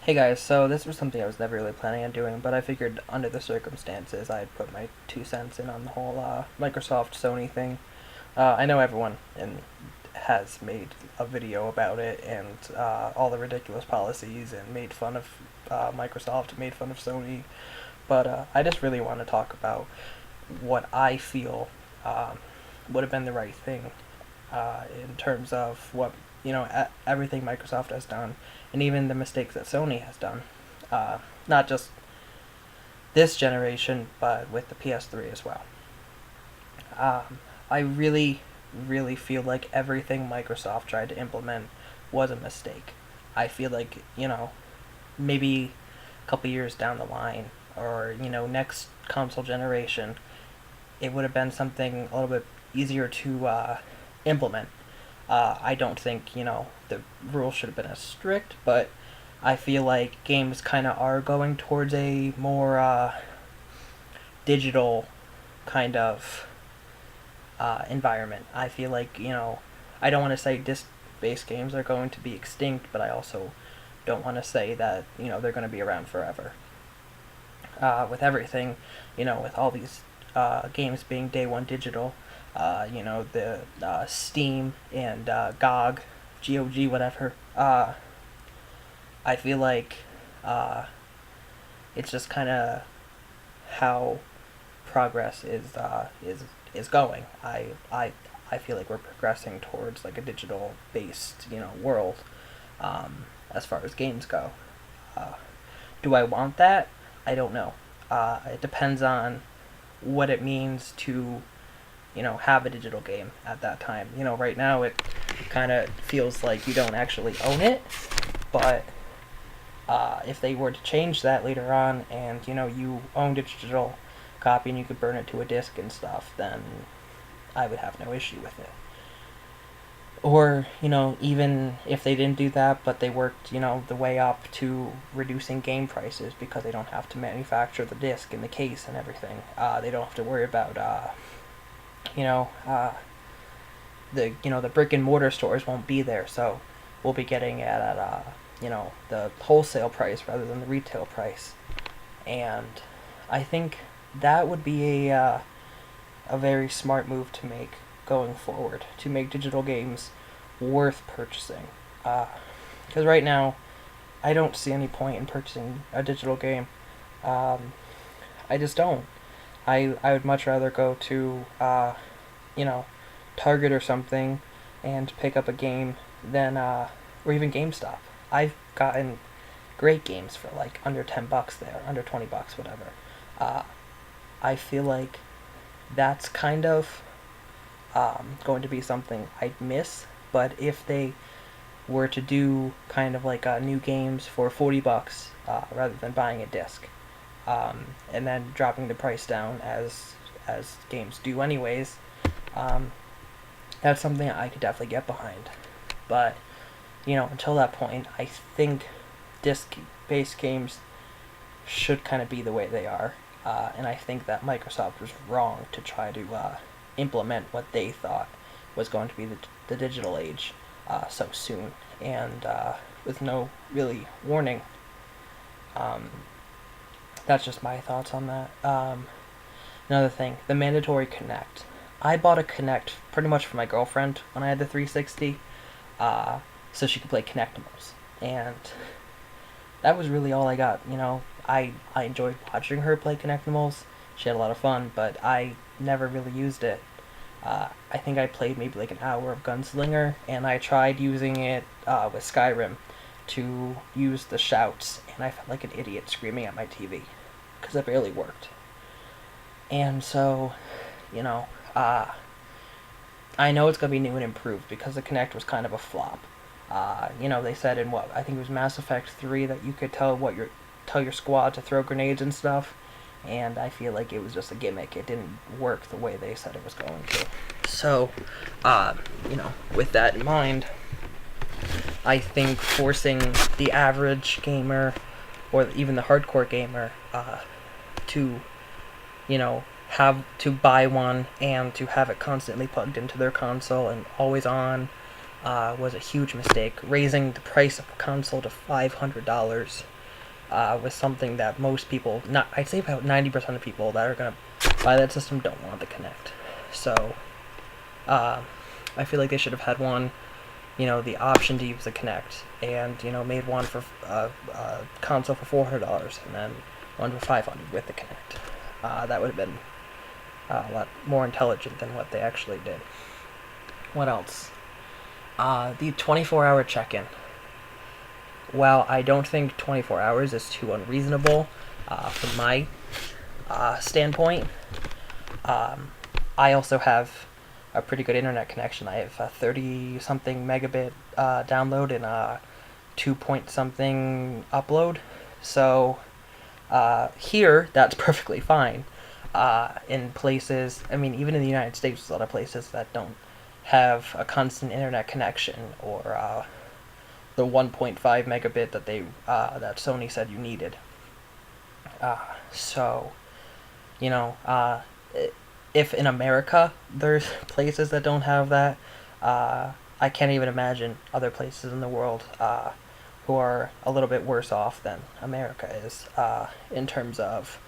Hey guys, so this was something I was never really planning on doing, but I figured under the circumstances I'd put my 2 cents in on the whole Microsoft Sony thing. I know everyone has made a video about it and all the ridiculous policies and made fun of Microsoft, made fun of Sony, but I just really want to talk about what I feel would have been the right thing in terms of what everything Microsoft has done, and even the mistakes that Sony has done. Not just this generation, but with the PS3 as well. I really, really feel like everything Microsoft tried to implement was a mistake. I feel like maybe a couple years down the line, or next console generation, it would have been something a little bit easier to implement. I don't think the rules should have been as strict, but I feel like games kind of are going towards a more digital kind of environment. I feel like I don't want to say disc-based games are going to be extinct, but I also don't want to say that they're going to be around forever. With everything, with all these games being day one digital, the Steam and GOG, whatever. I feel like it's just kind of how progress is going. I feel like we're progressing towards like a digital based world as far as games go. Uh, do I want that? I don't know. It depends on what it means to have a digital game at that time. Right now it kind of feels like you don't actually own it, but if they were to change that later on and you owned a digital copy and you could burn it to a disc and stuff, then I would have no issue with it. Or even if they didn't do that, but they worked the way up to reducing game prices because they don't have to manufacture the disc and the case and everything. They don't have to worry about you know the brick and mortar stores won't be there, so we'll be getting it at the wholesale price rather than the retail price. And I think that would be a very smart move to make going forward, to make digital games worth purchasing. Because right now, I don't see any point in purchasing a digital game. I just don't. I would much rather go to you know Target or something and pick up a game than or even GameStop. I've gotten great games for like under $10 there, under $20, whatever. Uh, I feel like that's kind of going to be something I'd miss. But if they were to do kind of like new games for $40 rather than buying a disc, and then dropping the price down as games do anyways, that's something I could definitely get behind. But until that point, I think disc-based games should kind of be the way they are. And I think that Microsoft was wrong to try to implement what they thought was going to be the digital age so soon and with no really warning. That's just my thoughts on that. Another thing, the mandatory Kinect. I bought a Kinect pretty much for my girlfriend when I had the 360, so she could play Kinectimals, and that was really all I got. I enjoyed watching her play Kinectimals. She had a lot of fun, but I never really used it. I think I played maybe like an hour of Gunslinger, and I tried using it with Skyrim to use the shouts, and I felt like an idiot screaming at my TV because it barely worked. And so, I know it's gonna be new and improved because the Kinect was kind of a flop. They said in what I think it was Mass Effect 3 that you could tell your squad to throw grenades and stuff, and I feel like it was just a gimmick. It didn't work the way they said it was going to. So, with that in mind, I think forcing the average gamer or even the hardcore gamer to have to buy one and to have it constantly plugged into their console and always on was a huge mistake. Raising the price of a console to $500 was something that most people, not I'd say about 90% of people that are gonna buy that system don't want the Kinect. So I feel like they should have had one, the option to use the Kinect, and made one for console for $400, and then one for $500 with the Kinect. That would have been a lot more intelligent than what they actually did. What else? The 24-hour check-in. Well, I don't think 24 hours is too unreasonable from my standpoint. I also have a pretty good internet connection. I have a 30-something megabit download and a 2-point-something upload. So here, that's perfectly fine. In places, even in the United States, there's a lot of places that don't have a constant internet connection, or the 1.5 megabit that that Sony said you needed. So, if in America there's places that don't have that, I can't even imagine other places in the world who are a little bit worse off than America is in terms of,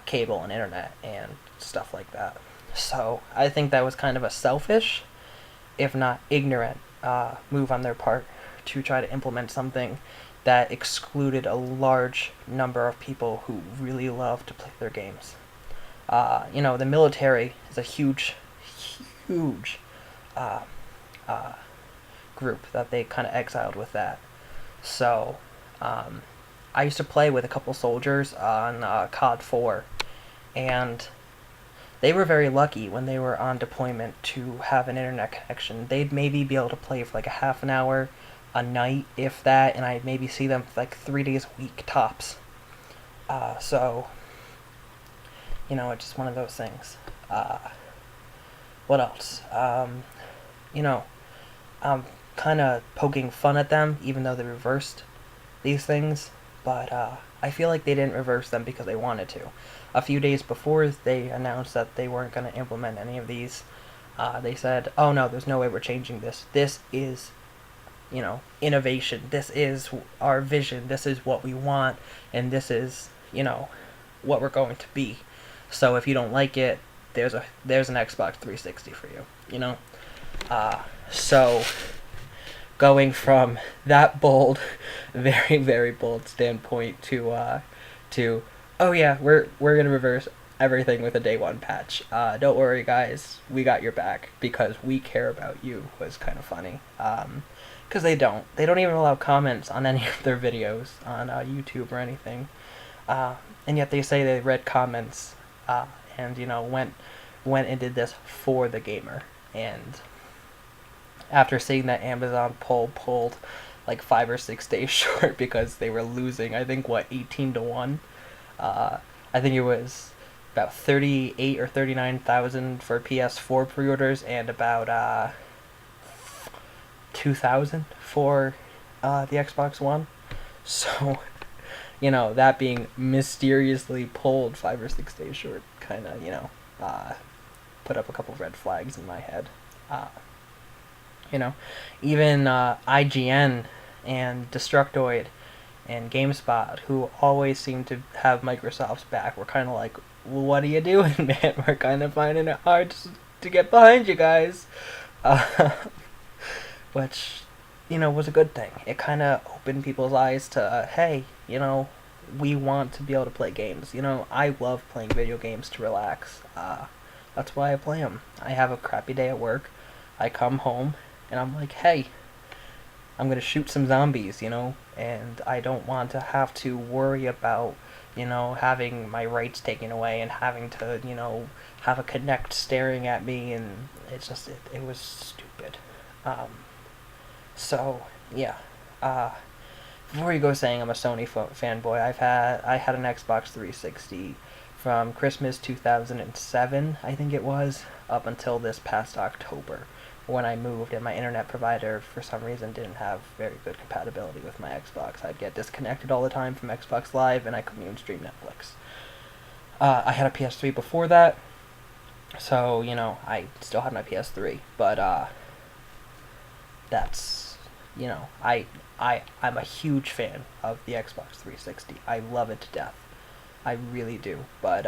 cable and internet and stuff like that. So I think that was kind of a selfish, if not ignorant, move on their part to try to implement something that excluded a large number of people who really love to play their games. The military is a huge, huge group that they kind of exiled with that. So I used to play with a couple soldiers on COD 4, and they were very lucky when they were on deployment to have an internet connection. They'd maybe be able to play for like a half an hour a night, if that, and I'd maybe see them for like 3 days a week tops. So, it's just one of those things. What else? I'm kind of poking fun at them, even though they reversed these things, but I feel like they didn't reverse them because they wanted to. A few days before they announced that they weren't going to implement any of these, they said, oh no, there's no way we're changing this. This is, innovation. This is our vision. This is what we want, and this is, what we're going to be. So if you don't like it, there's an Xbox 360 for you, So going from that bold, very, very bold standpoint to oh yeah, we're gonna reverse everything with a day one patch. Don't worry, guys, we got your back because we care about you. Was kind of funny. Because they don't even allow comments on any of their videos on YouTube or anything, and yet they say they read comments and went and did this for the gamer. And after seeing that Amazon poll pulled like 5 or 6 days short because they were losing, I think 18-1. I think it was about 38 or 39,000 for PS4 pre-orders and about 2,000 for the Xbox One. So, that being mysteriously pulled 5 or 6 days short kind of, put up a couple red flags in my head. Even IGN and Destructoid and GameSpot, who always seem to have Microsoft's back, were kind of like, well, what are you doing, man? We're kind of finding it hard to get behind you guys. Which, was a good thing. It kind of opened people's eyes to, hey, we want to be able to play games. I love playing video games to relax. That's why I play them. I have a crappy day at work. I come home, and I'm like, hey, I'm going to shoot some zombies, and I don't want to have to worry about, having my rights taken away and having to, have a Kinect staring at me, and it's just, it was stupid. So, yeah. Before you go saying I'm a Sony fanboy, I had an Xbox 360 from Christmas 2007, I think it was, up until this past October, when I moved and my internet provider for some reason didn't have very good compatibility with my Xbox. I'd get disconnected all the time from Xbox Live and I couldn't even stream Netflix. I had a PS3 before that, so I still had my PS3, but that's, you know, I'm a huge fan of the Xbox 360. I love it to death. I really do. But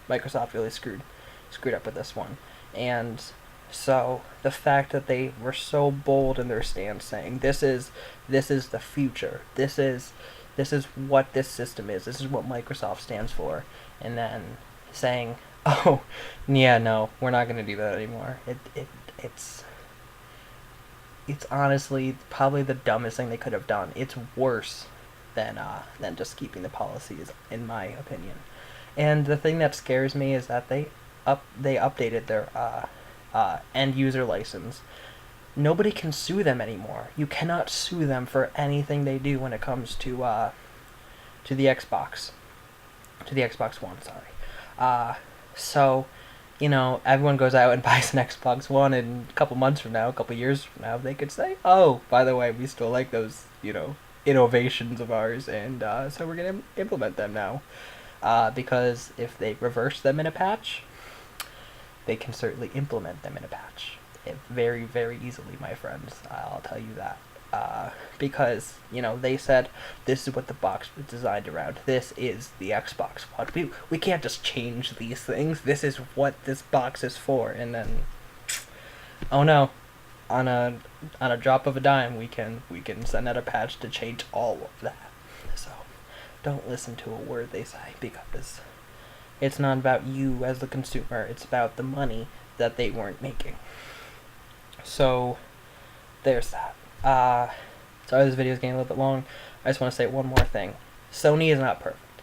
Microsoft really screwed up with this one. And so the fact that they were so bold in their stance, saying this is the future. This is what this system is. This is what Microsoft stands for. And then saying, "Oh, yeah, no, we're not going to do that anymore." It's it's honestly probably the dumbest thing they could have done. It's worse than just keeping the policies, in my opinion. And the thing that scares me is that they updated their end user license. Nobody can sue them anymore. You cannot sue them for anything they do when it comes to the Xbox, to the Xbox One. Sorry. So, you know, everyone goes out and buys an Xbox One, and a couple months from now, a couple years from now, they could say, "Oh, by the way, we still like those, you know, innovations of ours, and so we're gonna implement them now." Because if they reverse them in a patch, they can certainly implement them in a patch. Very, very easily, my friends. I'll tell you that. Because, you know, they said this is what the box was designed around. This is the Xbox One. We can't just change these things. This is what this box is for. And then, oh no, on a drop of a dime, we can send out a patch to change all of that. So don't listen to a word they say, because it's not about you as the consumer. It's about the money that they weren't making. So there's that. Sorry this video is getting a little bit long. I just want to say one more thing. Sony is not perfect.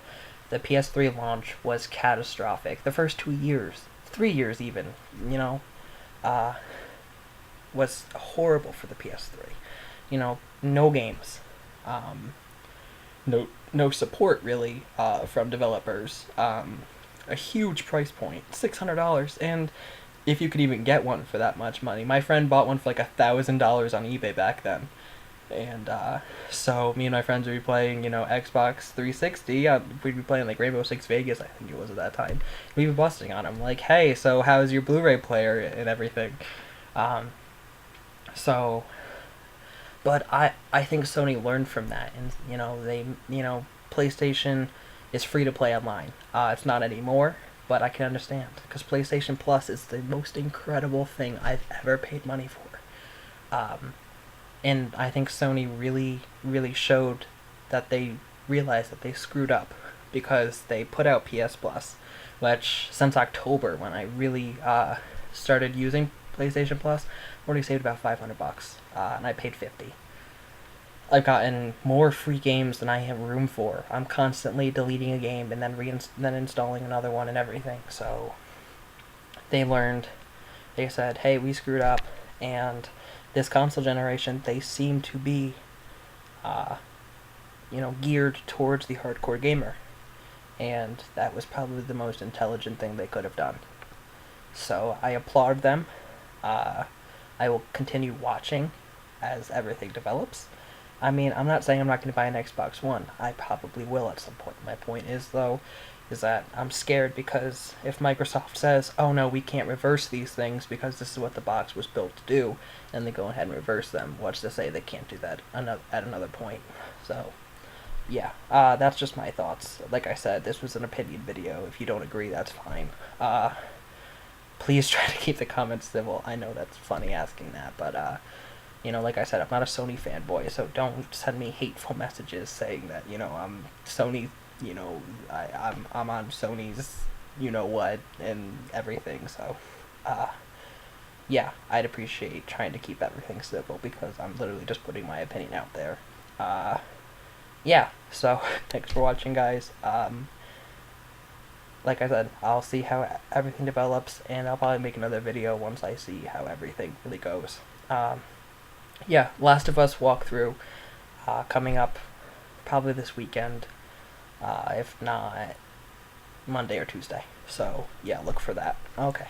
The PS3 launch was catastrophic. The first 2 years, 3 years even, you know, was horrible for the PS3. You know, no games. No support really from developers. A huge price point, $600, and if you could even get one for that much money. My friend bought one for like $1,000 on eBay back then. And so me and my friends would be playing, you know, Xbox 360. We'd be playing like Rainbow Six Vegas, I think it was at that time. We'd be busting on them like, "Hey, so how's your Blu-ray player and everything?" So, but I think Sony learned from that, and you know, PlayStation is free to play online. It's not anymore, but I can understand, because PlayStation Plus is the most incredible thing I've ever paid money for. And I think Sony really, really showed that they realized that they screwed up, because they put out PS Plus, which since October, when I really started using PlayStation Plus, I've already saved about $500, and I paid $50. I've gotten more free games than I have room for. I'm constantly deleting a game and then installing another one and everything. So they learned. They said, "Hey, we screwed up," and this console generation, they seem to be, you know, geared towards the hardcore gamer, and that was probably the most intelligent thing they could have done. So I applaud them. I will continue watching as everything develops. I mean, I'm not saying I'm not going to buy an Xbox One. I probably will at some point. My point is, though, is that I'm scared, because if Microsoft says, "Oh no, we can't reverse these things because this is what the box was built to do," and they go ahead and reverse them, what's to say they can't do that at another point? So, yeah, that's just my thoughts. Like I said, this was an opinion video. If you don't agree, that's fine. Please try to keep the comments civil. I know that's funny asking that, but you know, like I said, I'm not a Sony fanboy, so don't send me hateful messages saying that, you know, I'm Sony, you know, I'm on Sony's, you know what, and everything. So, yeah, I'd appreciate trying to keep everything civil, because I'm literally just putting my opinion out there. Yeah, so thanks for watching, guys. Like I said, I'll see how everything develops, and I'll probably make another video once I see how everything really goes. Yeah, Last of Us walkthrough coming up probably this weekend, if not Monday or Tuesday. So, yeah, look for that. Okay.